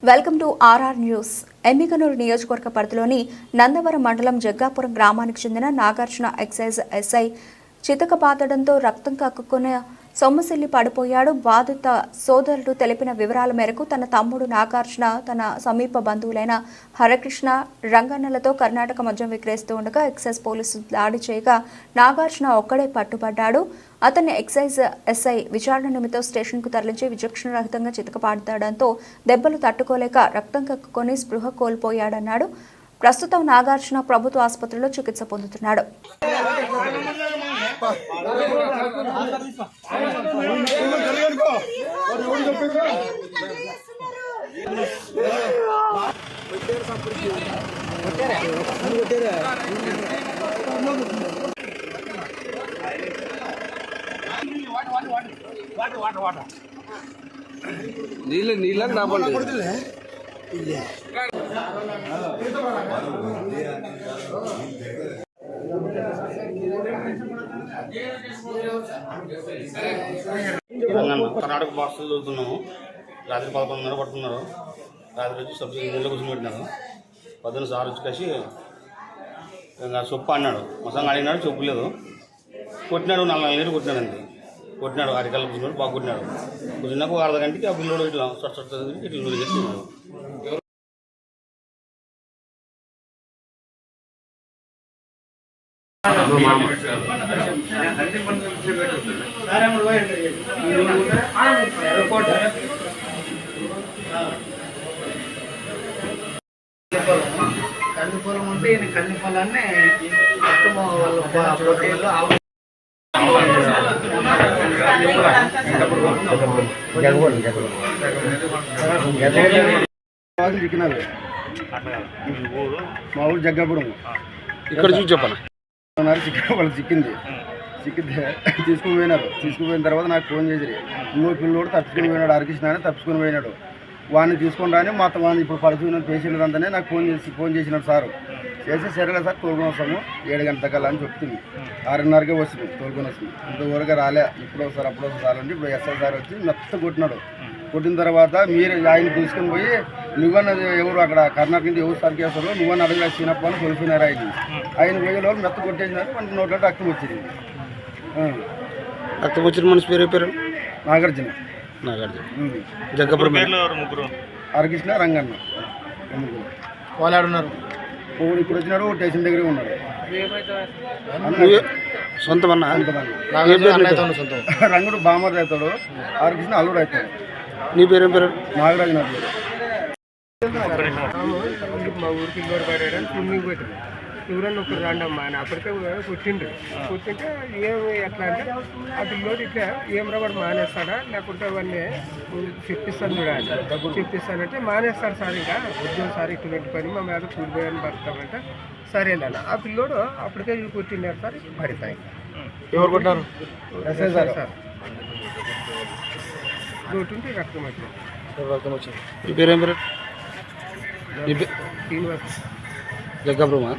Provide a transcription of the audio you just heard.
Welcome to RR news. Emmiganur నియోజకవర్గ పరిధిలోని నందవరం మండలం జగ్గాపురం గ్రామానికి చెందిన నాగార్జున ఎక్సైజ్ ఎస్ఐ చితకబాదడంతో రక్తం కక్కుకునే సొమ్మసిల్లి పడిపోయాడు. బాధిత సోదరుడు తెలిపిన వివరాల మేరకు తన తమ్ముడు నాగార్జున తన సమీప బంధువులైన హరకృష్ణ, రంగన్నలతో కర్ణాటక మద్యం విక్రయిస్తూ ఉండగా ఎక్సైజ్ పోలీసులు దాడి చేయగా నాగార్జున ఒక్కడే పట్టుబడ్డాడు. అతన్ని ఎక్సైజ్ ఎస్ఐ విచారణ నిమిత్తం స్టేషన్కు తరలించి విచక్షణ రహితంగా చితకపాడడంతో దెబ్బలు తట్టుకోలేక రక్తం కక్కుకొని స్పృహ కోల్పోయాడన్నాడు. ప్రస్తుతం నాగార్జున ప్రభుత్వ ఆసుపత్రిలో చికిత్స పొందుతున్నాడు. నీళ్ళ రాబడి కర్ణాటక భాషలు చదువుతున్నాము. రాత్రి 11:30 పడుతున్నారు. రాత్రి వచ్చి సబ్సిడీ నీళ్ళు కూర్చొని పెట్టినారు. 11 సార్ వచ్చి కలిసి సొప్పు అన్నాడు. మొత్తం అడిగినాడు, చొప్పు లేదు. కొట్టినాడు, 4 నీళ్ళు కొట్టినాడు. అంతే కొట్టినాడు. అరికల్లా కూర్చున్నాడు, బాగా కొట్టినాడు. కూర్చున్నాక ఒక అర్ధ గంటకి ఆ పిల్లడు ఇట్లా ఇట్లా చేస్తున్నాడు. కందిపొలం ఉంటే ఈయన కందిపొలాన్ని మొత్తం వాళ్ళ పోటీల్లో చిక్కినారు. మా ఊరు జగ్గాపురం. ఇక్కడ చూసి చెప్పాలి. వాళ్ళు చిక్కింది. చిక్కితే తీసుకుపోయిన తర్వాత నాకు ఫోన్ చేసి ఇంకో పిల్లోడు తప్పించుకుని పోయినాడు. హరికృష్ణ అని తప్పించుకుని పోయినాడు. వాడిని తీసుకొని రాని మొత్తం వాడిని ఇప్పుడు పడుతున్న పేషెంట్ అంతానే నాకు ఫోన్ చేసినాడు సారు. చేసి సరేలే సార్ తోలుకొని వస్తాము 7 గంటలకల్లా అని చెప్తుంది. 6:30కే వస్తుంది తోలుకొని వస్తుంది. ఇంతవరకు రాలే. ఇప్పుడు ఒకసారి అప్పుడు ఒకసారి అంటే ఇప్పుడు ఎస్ఐ సార్ వచ్చి మెత్త కొట్టినాడు. కొట్టిన తర్వాత మీరు ఆయన తీసుకుని పోయి నువ్వన్న ఎవరు అక్కడ కర్ణాటక నుంచి ఎవరు సరికి వేస్తారో నువ్వన్న అడగలే చిన్నప్ప అని కొలిపినారు. ఆయన పోయే వాళ్ళు మెత్త కొట్టేసినారు. మన నోట్లో రక్తం వచ్చింది. రక్తం వచ్చిన మనిషి పేరు నాగార్జున జగ్గాపురం. హరకృష్ణ, రంగన్న. వాళ్ళు ఆడున్నారు. ఇప్పుడు వచ్చినాడు. స్టేషన్ దగ్గరే ఉన్నాడు. సొంతం అన్న రంగుడు బామర్ అవుతాడు. హరకృష్ణ అల్లుడు అవుతాడు. నీ పేరేం పేరు? నాగరాజు నా పేరు. మా ఊరికి ఇంకోటి పడాడని స్విమ్మింగ్ పెట్టింది. ఎవరన్నా ఒకరు రాండమ్మా అని అప్పటికే కూర్చుండ్రు. కూర్చుంటే ఏమి ఎట్లా అంటే ఆ పిల్లోడు ఇట్లా ఏం వాడు మానేస్తాడా లేకుంటే అవన్నీ చెప్పిస్తాను చూడాలి. చెప్పిస్తానంటే మానేస్తాడు సార్, ఇంకా ఉద్యోగం సార్ ఇటువంటి పని మా మీద కూలిపోయాని బతామంటే సరేనా. ఆ పిల్లోడు అప్పటికే కూర్చున్నారు సార్. పడిపోయి ఎవరు కొట్టారు? ఎస్ఐ సార్ కొట్టుంటే రక్తం వచ్చింది. ఈ పేరేం పేరు? శ్రీనివాస్. జగ్గాపురమా?